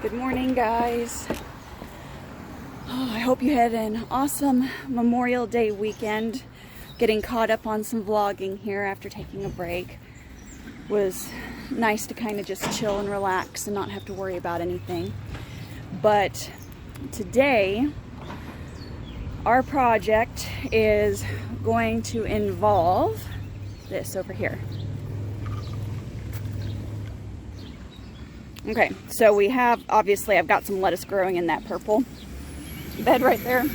Good morning, guys. I hope you had an awesome Memorial Day weekend. Getting caught up on some vlogging here after taking a break. Was nice to kind of just chill and relax and not have to worry about anything. But today, our project is going to involve this over here. Okay, so we have, obviously I've got some lettuce growing in that purple bed right there.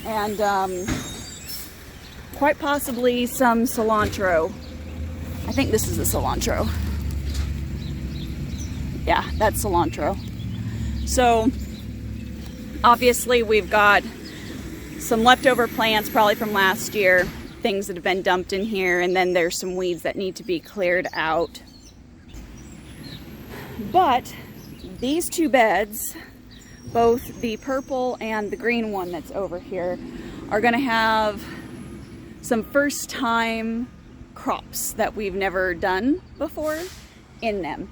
And quite possibly some cilantro. I think this is the cilantro. Yeah, that's cilantro. So obviously we've got some leftover plants probably from last year, things that have been dumped in here, and then there's some weeds that need to be cleared out. But these two beds, both the purple and the green one that's over here, are going to have some first time crops that we've never done before in them.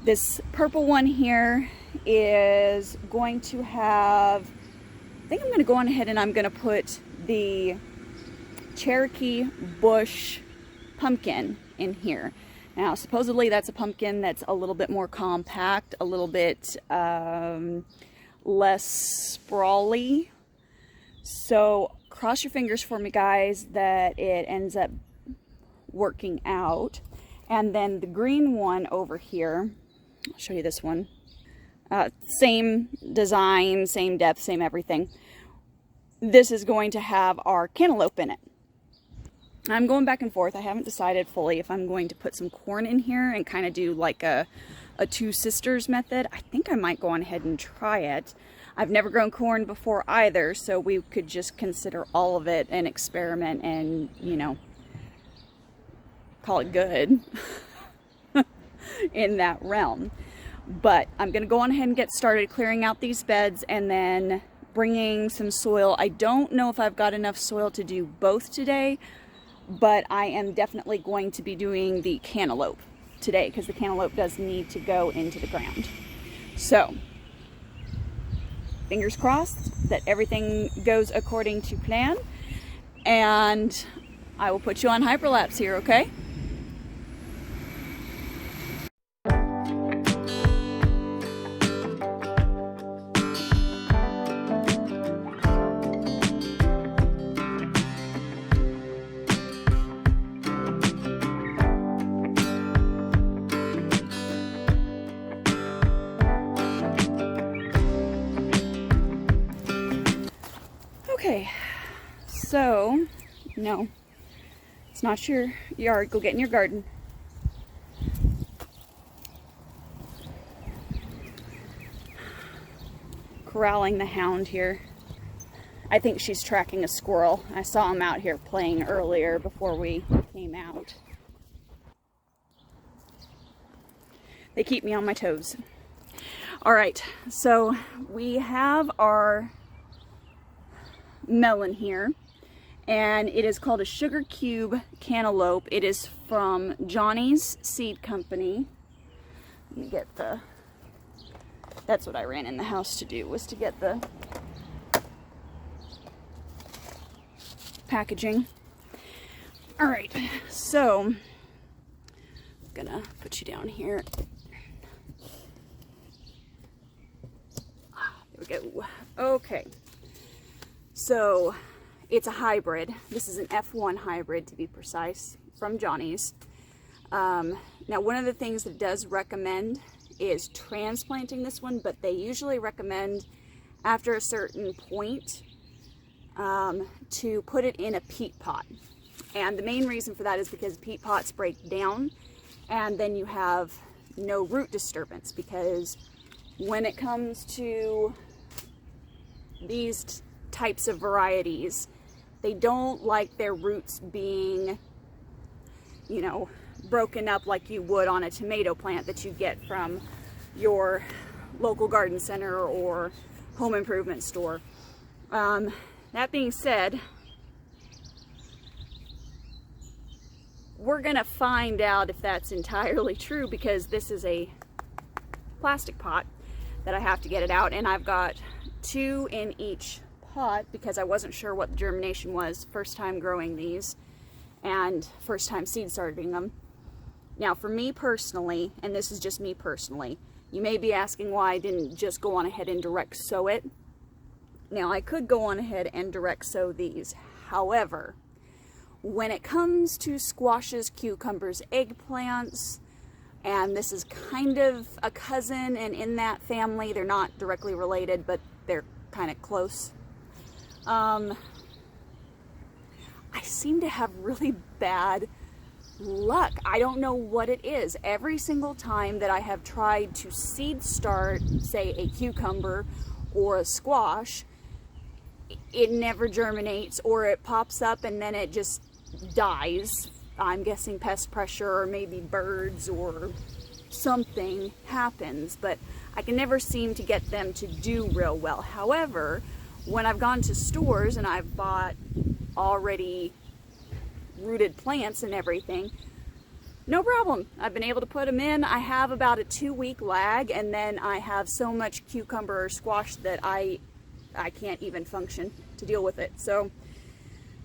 This purple one here is going to have, I think I'm going to go on ahead and I'm going to put the Cherokee bush pumpkin in here. Now, supposedly that's a pumpkin that's a little bit more compact, a little bit less sprawly. So cross your fingers for me, guys, that it ends up working out. And then the green one over here, I'll show you this one. Same design, same depth, same everything. This is going to have our cantaloupe in it. I'm going back and forth. I haven't decided fully if I'm going to put some corn in here and kind of do like a two sisters method. I think I might go on ahead and try it. I've never grown corn before either, so we could just consider all of it an experiment and, you know, call it good in that realm. But I'm going to go on ahead and get started clearing out these beds and then bringing some soil. I don't know if I've got enough soil to do both today, but I am definitely going to be doing the cantaloupe today because the cantaloupe does need to go into the ground. So, fingers crossed that everything goes according to plan, and I will put you on hyperlapse here, okay? Okay, so, no, it's not your yard. Go get in your garden. Corralling the hound here. I think she's tracking a squirrel. I saw him out here playing earlier before we came out. They keep me on my toes. All right, so we have our melon here, and it is called a sugar cube cantaloupe. It is from Johnny's Seed Company. Let me get the, that's what I ran in the house to do, was to get the packaging. All right, so I'm gonna put you down here. There we go. Okay. So it's a hybrid. This is an F1 hybrid, to be precise, from Johnny's. Now, one of the things that it does recommend is transplanting this one, but they usually recommend after a certain point to put it in a peat pot. And the main reason for that is because peat pots break down and then you have no root disturbance, because when it comes to these types of varieties, they don't like their roots being, you know, broken up like you would on a tomato plant that you get from your local garden center or home improvement store. That being said, we're gonna find out if that's entirely true, because this is a plastic pot that I have to get it out, and I've got 2 in each pot because I wasn't sure what the germination was first time growing these and first time seed starting them. Now for me personally, and this is just me personally, you may be asking why I didn't just go on ahead and direct sow it. Now I could go on ahead and direct sow these. However, when it comes to squashes, cucumbers, eggplants, and this is kind of a cousin and in that family, they're not directly related, but they're kind of close. I seem to have really bad luck. I don't know what it is. Every single time that I have tried to seed start, say, a cucumber or a squash, it never germinates, or it pops up and then it just dies. I'm guessing pest pressure or maybe birds or something happens, but I can never seem to get them to do real well. However, when I've gone to stores and I've bought already rooted plants and everything, no problem. I've been able to put them in. I have about a 2-week lag, and then I have so much cucumber or squash that I can't even function to deal with it. So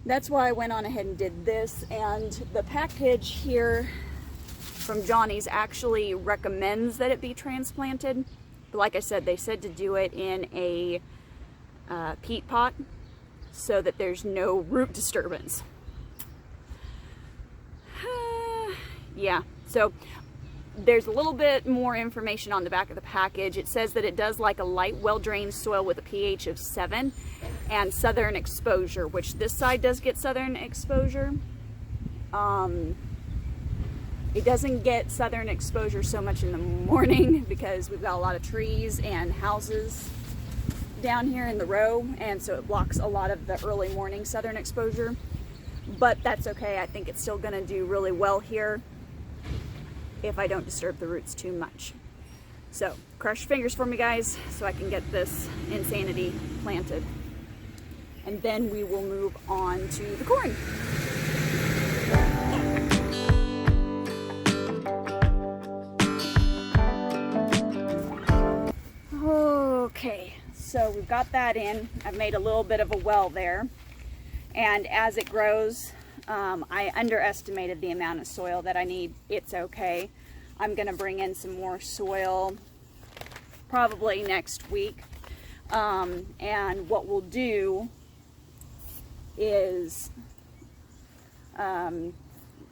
that's why I went on ahead and did this. And the package here from Johnny's actually recommends that it be transplanted. But like I said, they said to do it in a peat pot so that there's no root disturbance. Yeah, so there's a little bit more information on the back of the package. It says that it does like a light, well-drained soil with a pH of 7 and southern exposure, which this side does get southern exposure. It doesn't get southern exposure so much in the morning because we've got a lot of trees and houses down here in the row, and so it blocks a lot of the early morning southern exposure. But that's okay. I think it's still going to do really well here if I don't disturb the roots too much. So cross your fingers for me, guys, so I can get this insanity planted. And then we will move on to the corn. Okay, so we've got that in. I've made a little bit of a well there. And as it grows, I underestimated the amount of soil that I need. It's okay. I'm going to bring in some more soil probably next week. And what we'll do is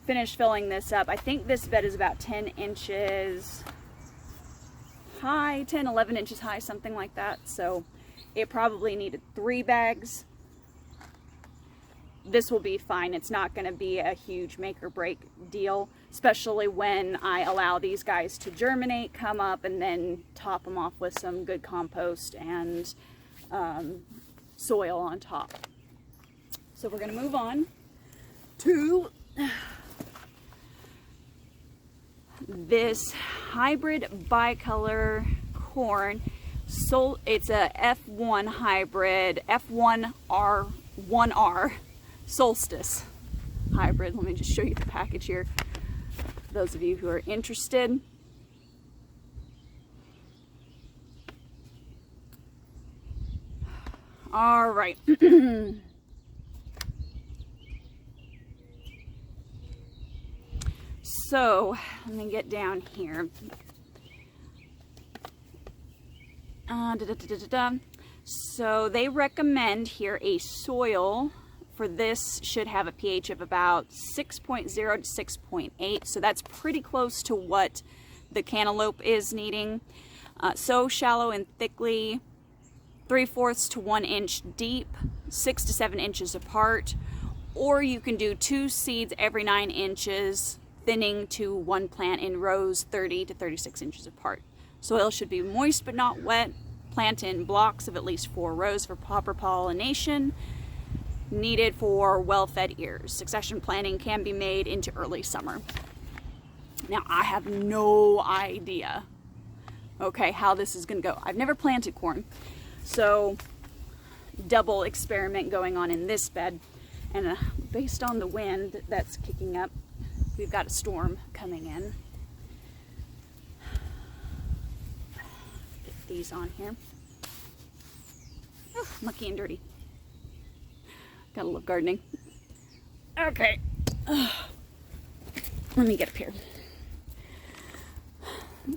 finish filling this up. I think this bed is about 10 inches high, 10, 11 inches high, something like that. So it probably needed 3 bags. This will be fine. It's not going to be a huge make or break deal, especially when I allow these guys to germinate, come up, and then top them off with some good compost and soil on top. So we're going to move on to this hybrid bicolor corn. So it's a F1 hybrid, F1R Solstice hybrid. Let me just show you the package here for those of you who are interested. All right. So let me get down here. So they recommend here a soil for this should have a pH of about 6.0 to 6.8. So that's pretty close to what the cantaloupe is needing. Sow shallow and thickly, 3/4 to 1 inch deep, 6 to 7 inches apart. Or you can do 2 seeds every 9 inches, thinning to 1 plant in rows 30 to 36 inches apart. Soil should be moist but not wet. Plant in blocks of at least 4 rows for proper pollination. Needed for well-fed ears. Succession planting can be made into early summer. Now, I have no idea, okay, how this is going to go. I've never planted corn, so double experiment going on in this bed. And based on the wind that's kicking up, we've got a storm coming in. Get these on here. Oh, mucky and dirty. Gotta love gardening. Okay. Let me get up here.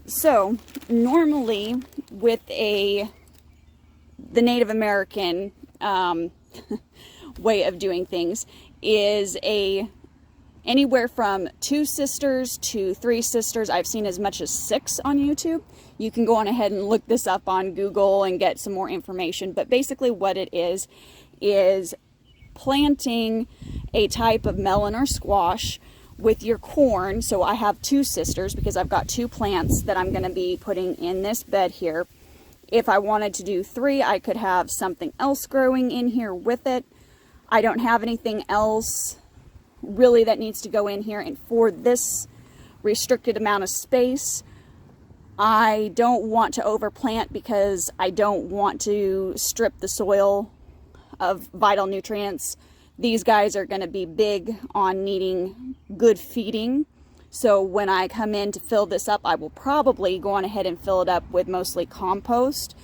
So, normally with the Native American way of doing things is anywhere from 2 sisters to 3 sisters. I've seen as much as 6 on YouTube. You can go on ahead and look this up on Google and get some more information. But basically what it is planting a type of melon or squash with your corn. So I have 2 sisters because I've got 2 plants that I'm going to be putting in this bed here. If I wanted to do 3, I could have something else growing in here with it. I don't have anything else really that needs to go in here, and for this restricted amount of space, I don't want to overplant because I don't want to strip the soil of vital nutrients. These guys are going to be big on needing good feeding. So when I come in to fill this up, I will probably go on ahead and fill it up with mostly compost.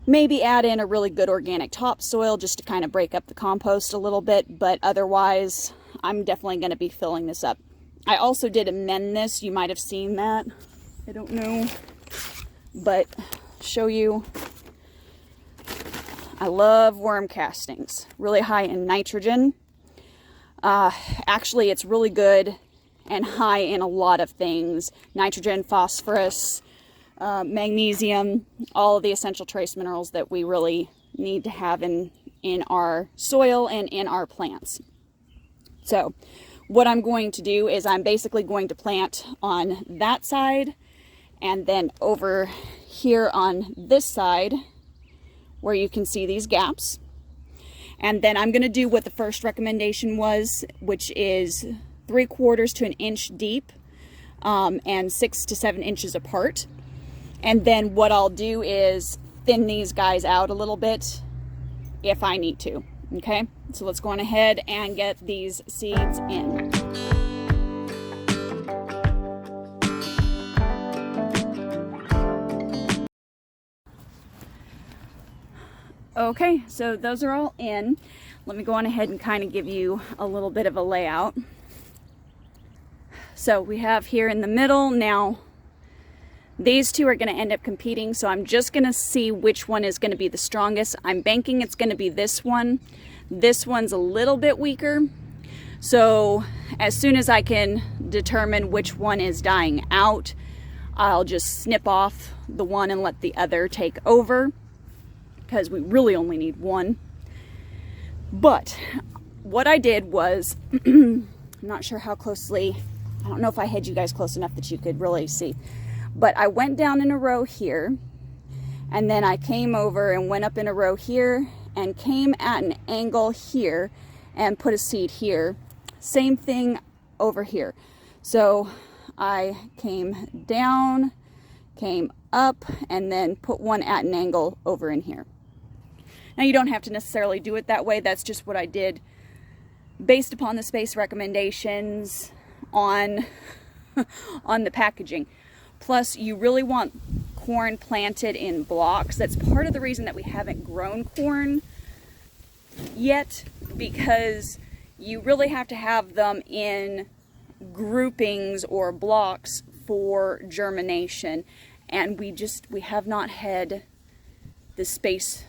Maybe add in a really good organic topsoil just to kind of break up the compost a little bit, but otherwise I'm definitely going to be filling this up. I also did amend this. You might have seen that. I don't know, but show you. I love worm castings. Really high in nitrogen. Actually, it's really good and high in a lot of things. Nitrogen, phosphorus, magnesium, all of the essential trace minerals that we really need to have in our soil and in our plants. So what I'm going to do is I'm basically going to plant on that side, and then over here on this side where you can see these gaps. And then I'm going to do what the first recommendation was, which is 3/4 to an inch deep and 6 to 7 inches apart. And then what I'll do is thin these guys out a little bit if I need to. Okay, so let's go on ahead and get these seeds in. Okay, so those are all in. Let me go on ahead and kind of give you a little bit of a layout. So we have here in the middle now, these 2 are going to end up competing, so I'm just going to see which one is going to be the strongest. I'm banking it's going to be this one. This one's a little bit weaker. So as soon as I can determine which one is dying out, I'll just snip off the one and let the other take over, because we really only need one. But what I did was, I'm not sure how closely, I don't know if I had you guys close enough that you could really see, but I went down in a row here, and then I came over and went up in a row here, and came at an angle here and put a seed here. Same thing over here. So I came down, came up, and then put one at an angle over in here. Now you don't have to necessarily do it that way. That's just what I did based upon the space recommendations on the packaging. Plus, you really want corn planted in blocks. That's part of the reason that we haven't grown corn yet, because you really have to have them in groupings or blocks for germination, and we have not had the space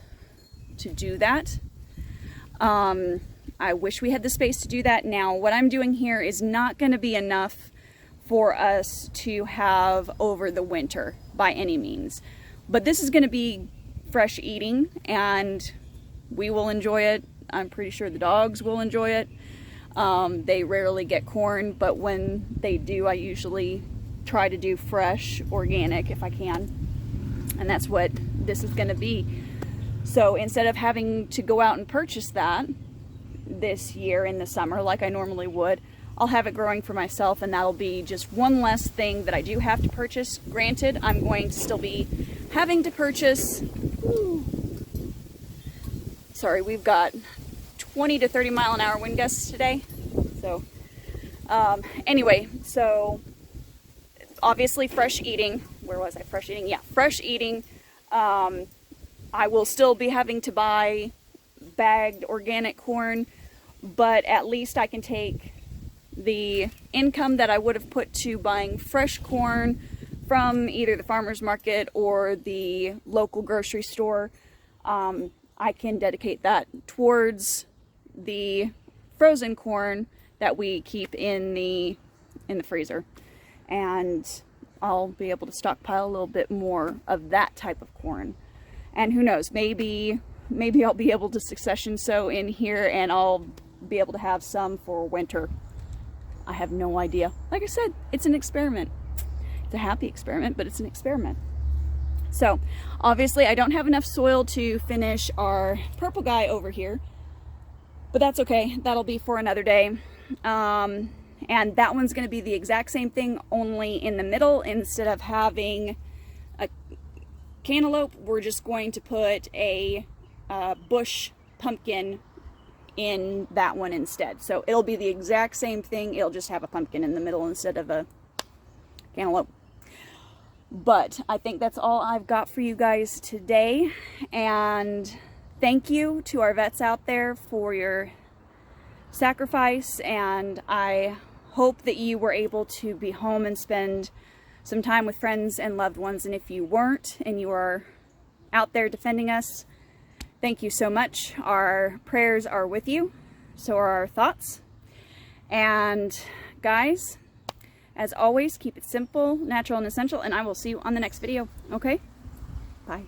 to do that. I wish we had the space to do that. Now what I'm doing here is not going to be enough for us to have over the winter by any means, but this is going to be fresh eating and we will enjoy it. I'm pretty sure the dogs will enjoy it. They rarely get corn, but when they do, I usually try to do fresh, organic if I can, and that's what this is going to be. So instead of having to go out and purchase that this year in the summer like I normally would, I'll have it growing for myself, and that'll be just one less thing that I do have to purchase. Granted, I'm going to still be having to purchase, sorry, we've got 20 to 30 mile an hour wind gusts today. So anyway, so obviously fresh eating, where was I? Fresh eating, yeah, fresh eating. I will still be having to buy bagged organic corn, but at least I can take the income that I would have put to buying fresh corn from either the farmer's market or the local grocery store. I can dedicate that towards the frozen corn that we keep in the freezer, and I'll be able to stockpile a little bit more of that type of corn. And who knows, maybe I'll be able to succession sow in here and I'll be able to have some for winter. I have no idea. Like I said, it's an experiment. It's a happy experiment, but it's an experiment. So obviously I don't have enough soil to finish our purple guy over here, but that's okay. That'll be for another day. And that one's going to be the exact same thing, only in the middle. Instead of having a cantaloupe, we're just going to put a bush pumpkin in that one instead. So it'll be the exact same thing. It'll just have a pumpkin in the middle instead of a cantaloupe. But I think that's all I've got for you guys today. And thank you to our vets out there for your sacrifice. And I hope that you were able to be home and spend some time with friends and loved ones. And if you weren't and you are out there defending us, thank you so much. Our prayers are with you. So are our thoughts. And guys, as always, keep it simple, natural, and essential. And I will see you on the next video. Okay? Bye.